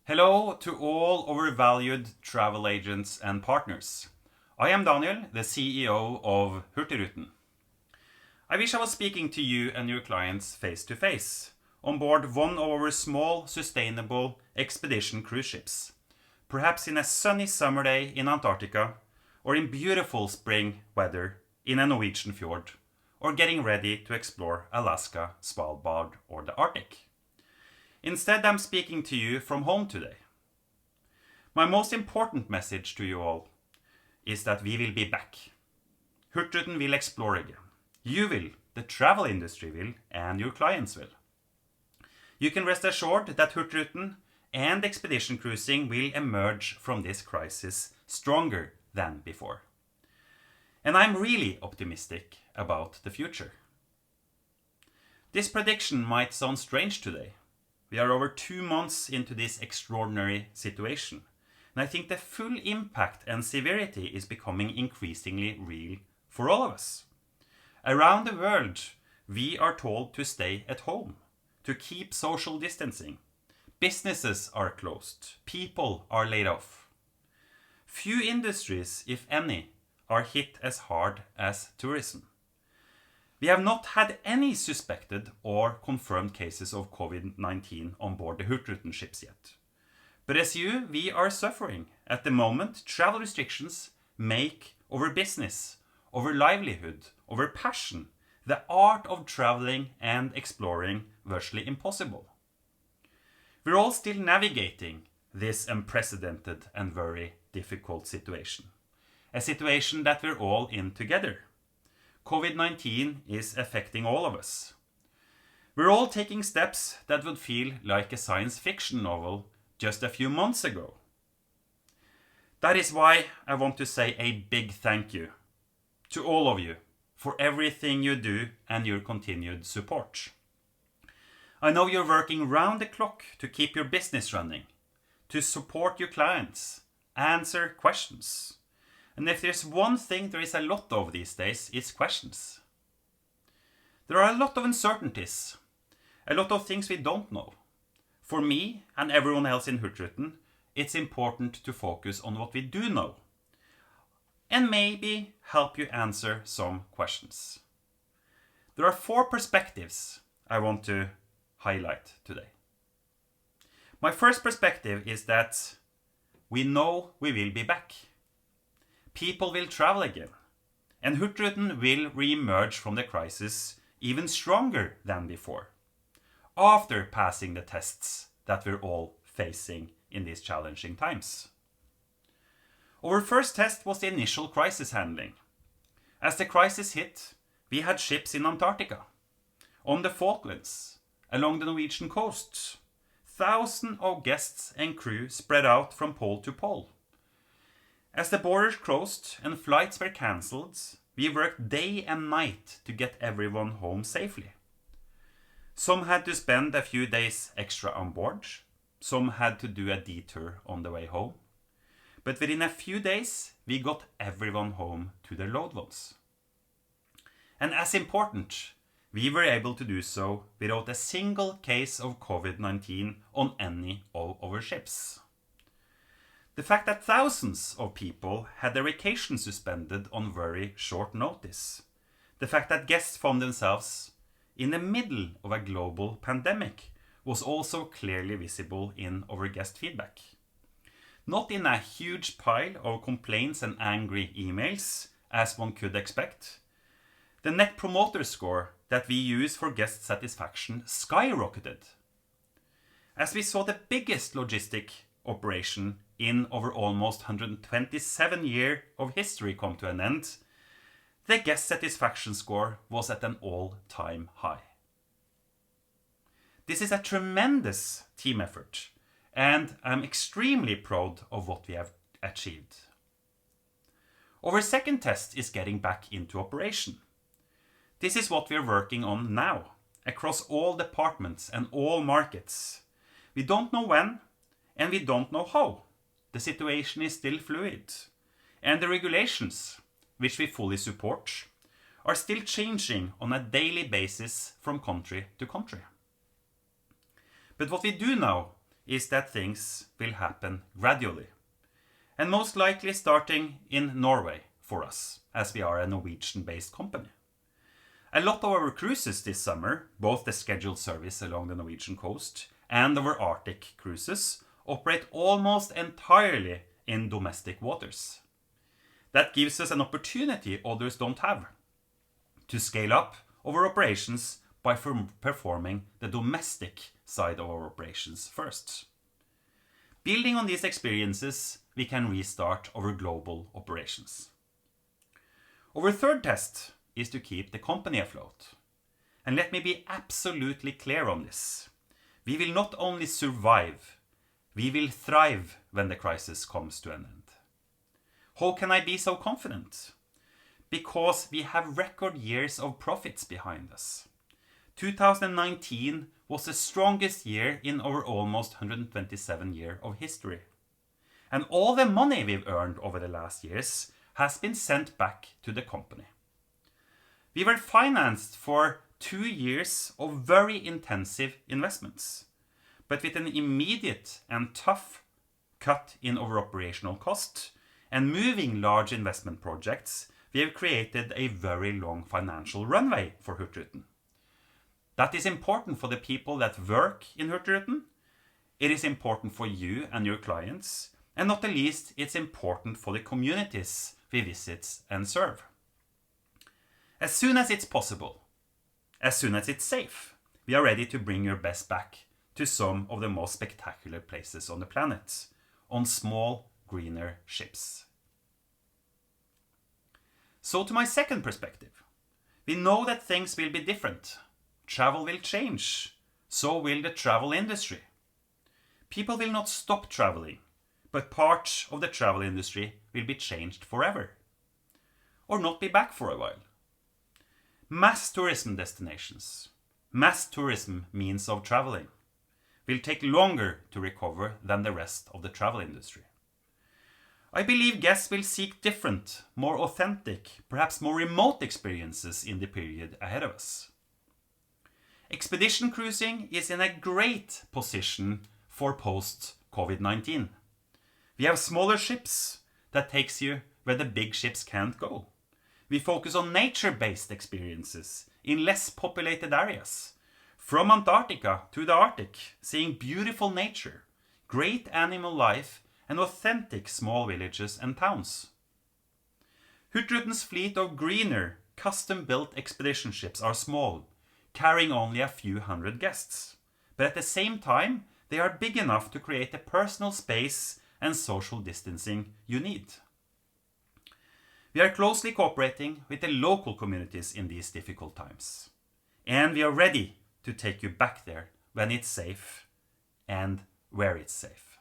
Hello to all our valued travel agents and partners. I am Daniel, the CEO of Hurtigruten. I wish I was speaking to you and your clients face to face on board one of our small, sustainable expedition cruise ships, perhaps in a sunny summer day in Antarctica, or in beautiful spring weather in a Norwegian fjord, or getting ready to explore Alaska, Svalbard, or the Arctic. Instead, I'm speaking to you from home today. My most important message to you all is that we will be back. Hurtigruten will explore again. You will, the travel industry will, and your clients will. You can rest assured that Hurtigruten and expedition cruising will emerge from this crisis stronger than before. And I'm really optimistic about the future. This prediction might sound strange today. We are over 2 months into this extraordinary situation, and I think the full impact and severity is becoming increasingly real for all of us. Around the world, we are told to stay at home, to keep social distancing. Businesses are closed, people are laid off. Few industries, if any, are hit as hard as tourism. We have not had any suspected or confirmed cases of COVID-19 on board the Hurtigruten ships yet. But as you, we are suffering. At the moment, travel restrictions make our business, our livelihood, our passion, the art of traveling and exploring virtually impossible. We're all still navigating this unprecedented and very difficult situation. A situation that we're all in together. COVID-19 is affecting all of us. We're all taking steps that would feel like a science fiction novel just a few months ago. That is why I want to say a big thank you to all of you for everything you do and your continued support. I know you're working round the clock to keep your business running, to support your clients, answer questions. And if there's one thing there is a lot of these days, it's questions. There are a lot of uncertainties, a lot of things we don't know. For me and everyone else in Hurtigruten, it's important to focus on what we do know and maybe help you answer some questions. There are 4 perspectives I want to highlight today. My first perspective is that we know we will be back. People will travel again, and Hurtigruten will re-emerge from the crisis even stronger than before, after passing the tests that we're all facing in these challenging times. Our first test was the initial crisis handling. As the crisis hit, we had ships in Antarctica, on the Falklands, along the Norwegian coast, thousands of guests and crew spread out from pole to pole. As the borders closed and flights were cancelled, we worked day and night to get everyone home safely. Some had to spend a few days extra on board. Some had to do a detour on the way home. But within a few days, we got everyone home to their loved ones. And as important, we were able to do so without a single case of COVID-19 on any of our ships. The fact that thousands of people had their vacation suspended on very short notice. The fact that guests found themselves in the middle of a global pandemic was also clearly visible in our guest feedback. Not in a huge pile of complaints and angry emails, as one could expect. The Net Promoter Score that we use for guest satisfaction skyrocketed. As we saw the biggest logistic operation in our almost 127 years of history come to an end, the guest satisfaction score was at an all-time high. This is a tremendous team effort, and I'm extremely proud of what we have achieved. Our second test is getting back into operation. This is what we are working on now, across all departments and all markets. We don't know when, and we don't know how. The situation is still fluid, and the regulations, which we fully support, are still changing on a daily basis from country to country. But what we do know is that things will happen gradually, and most likely starting in Norway for us, as we are a Norwegian-based company. A lot of our cruises this summer, both the scheduled service along the Norwegian coast and our Arctic cruises, operate almost entirely in domestic waters. That gives us an opportunity others don't have to scale up our operations by performing the domestic side of our operations first. Building on these experiences, we can restart our global operations. Our third test is to keep the company afloat. And let me be absolutely clear on this. We will not only survive, we will thrive when the crisis comes to an end. How can I be so confident? Because we have record years of profits behind us. 2019 was the strongest year in our almost 127-year of history. And all the money we've earned over the last years has been sent back to the company. We were financed for 2 years of very intensive investments, but with an immediate and tough cut in our operational cost and moving large investment projects, we have created a very long financial runway for Hurtigruten. That is important for the people that work in Hurtigruten. It is important for you and your clients, and not the least, it's important for the communities we visit and serve. As soon as it's possible, as soon as it's safe, we are ready to bring your best back to some of the most spectacular places on the planet, on small, greener ships. So to my second perspective, we know that things will be different. Travel will change. So will the travel industry. People will not stop traveling, but parts of the travel industry will be changed forever, or not be back for a while. Mass tourism destinations, mass tourism means of traveling, will take longer to recover than the rest of the travel industry. I believe guests will seek different, more authentic, perhaps more remote experiences in the period ahead of us. Expedition cruising is in a great position for post-COVID-19. We have smaller ships that takes you where the big ships can't go. We focus on nature-based experiences in less populated areas. From Antarctica to the Arctic, seeing beautiful nature, great animal life, and authentic small villages and towns. Hurtigruten's fleet of greener, custom-built expedition ships are small, carrying only a few hundred guests. But at the same time, they are big enough to create the personal space and social distancing you need. We are closely cooperating with the local communities in these difficult times. And we are ready to take you back there when it's safe and where it's safe.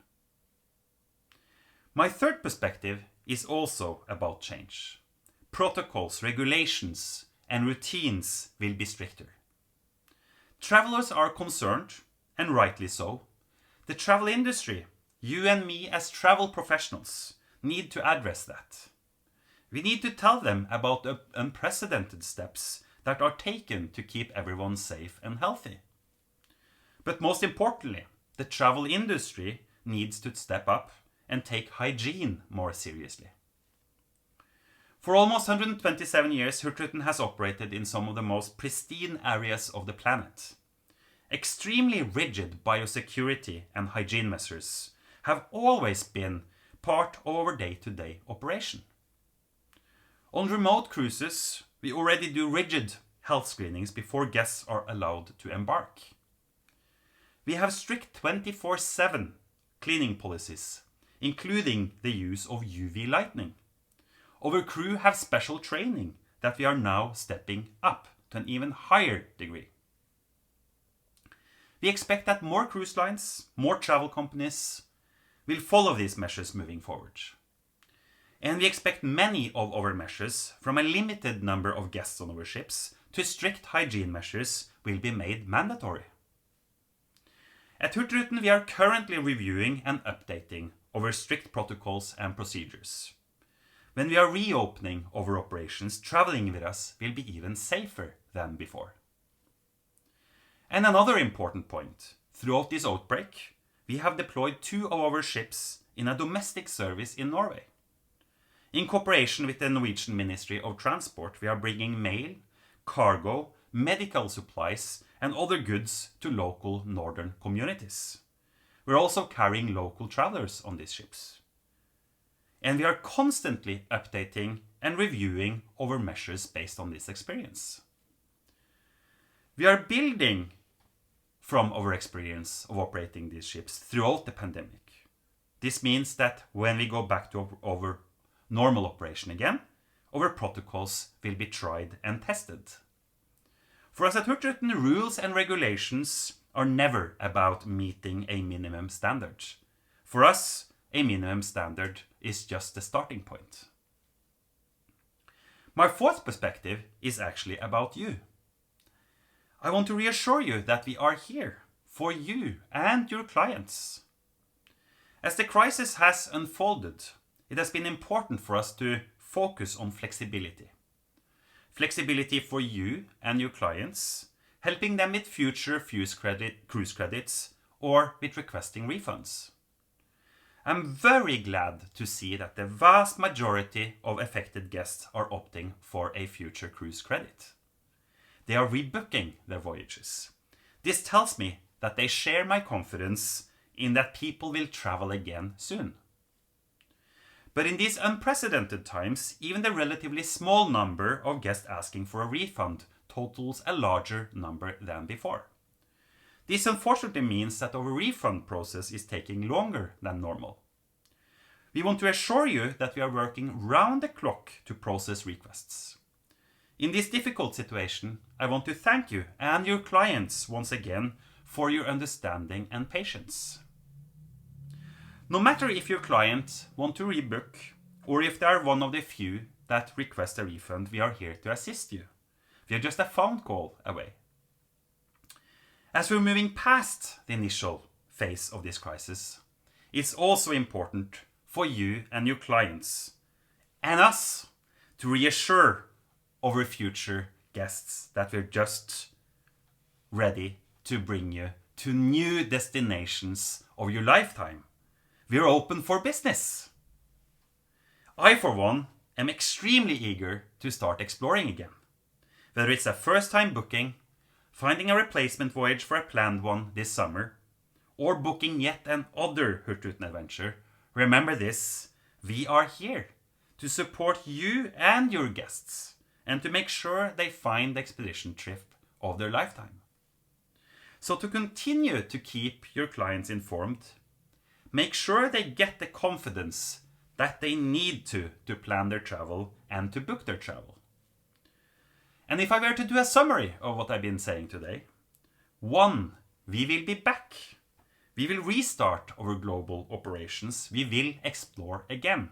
My third perspective is also about change. Protocols, regulations, and routines will be stricter. Travelers are concerned, and rightly so. The travel industry, you and me as travel professionals, need to address that. We need to tell them about the unprecedented steps that are taken to keep everyone safe and healthy. But most importantly, the travel industry needs to step up and take hygiene more seriously. For almost 127 years, Hurtigruten has operated in some of the most pristine areas of the planet. Extremely rigid biosecurity and hygiene measures have always been part of our day-to-day operation. On remote cruises, we already do rigid health screenings before guests are allowed to embark. We have strict 24/7 cleaning policies, including the use of UV lighting. Our crew have special training that we are now stepping up to an even higher degree. We expect that more cruise lines, more travel companies will follow these measures moving forward. And we expect many of our measures, from a limited number of guests on our ships to strict hygiene measures, will be made mandatory. At Hurtigruten, we are currently reviewing and updating our strict protocols and procedures. When we are reopening our operations, traveling with us will be even safer than before. And another important point, throughout this outbreak, we have deployed 2 of our ships in a domestic service in Norway. In cooperation with the Norwegian Ministry of Transport, we are bringing mail, cargo, medical supplies, and other goods to local northern communities. We're also carrying local travelers on these ships. And we are constantly updating and reviewing our measures based on this experience. We are building from our experience of operating these ships throughout the pandemic. This means that when we go back to our normal operation again, our protocols will be tried and tested. For us at Hurtigruten, rules and regulations are never about meeting a minimum standard. For us, a minimum standard is just the starting point. My fourth perspective is actually about you. I want to reassure you that we are here for you and your clients. As the crisis has unfolded, it has been important for us to focus on flexibility. Flexibility for you and your clients, helping them with future cruise credits or with requesting refunds. I'm very glad to see that the vast majority of affected guests are opting for a future cruise credit. They are rebooking their voyages. This tells me that they share my confidence in that people will travel again soon. But in these unprecedented times, even the relatively small number of guests asking for a refund totals a larger number than before. This unfortunately means that our refund process is taking longer than normal. We want to assure you that we are working round the clock to process requests. In this difficult situation, I want to thank you and your clients once again for your understanding and patience. No matter if your client wants to rebook or if they are one of the few that request a refund, we are here to assist you. We are just a phone call away. As we're moving past the initial phase of this crisis, it's also important for you and your clients and us to reassure our future guests that we're just ready to bring you to new destinations of your lifetime. We're open for business. I, for one, am extremely eager to start exploring again. Whether it's a first-time booking, finding a replacement voyage for a planned one this summer, or booking yet another Hurtigruten adventure, remember this: we are here to support you and your guests and to make sure they find the expedition trip of their lifetime. So to continue to keep your clients informed, make sure they get the confidence that they need to plan their travel and to book their travel. And if I were to do a summary of what I've been saying today, 1. We will be back. We will restart our global operations. We will explore again.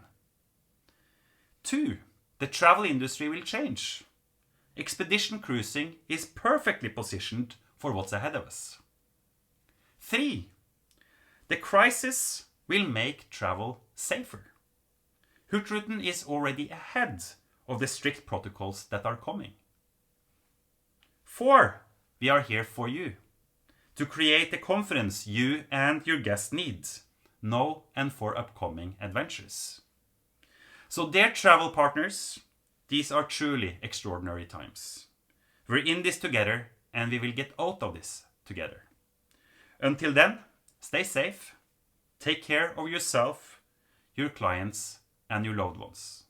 2. The travel industry will change. Expedition cruising is perfectly positioned for what's ahead of us. 3. The crisis will make travel safer. Hurtigruten is already ahead of the strict protocols that are coming. 4. We are here for you, to create the confidence you and your guests need, now and for upcoming adventures. So dear travel partners, these are truly extraordinary times. We're in this together and we will get out of this together. Until then, stay safe, take care of yourself, your clients, and your loved ones.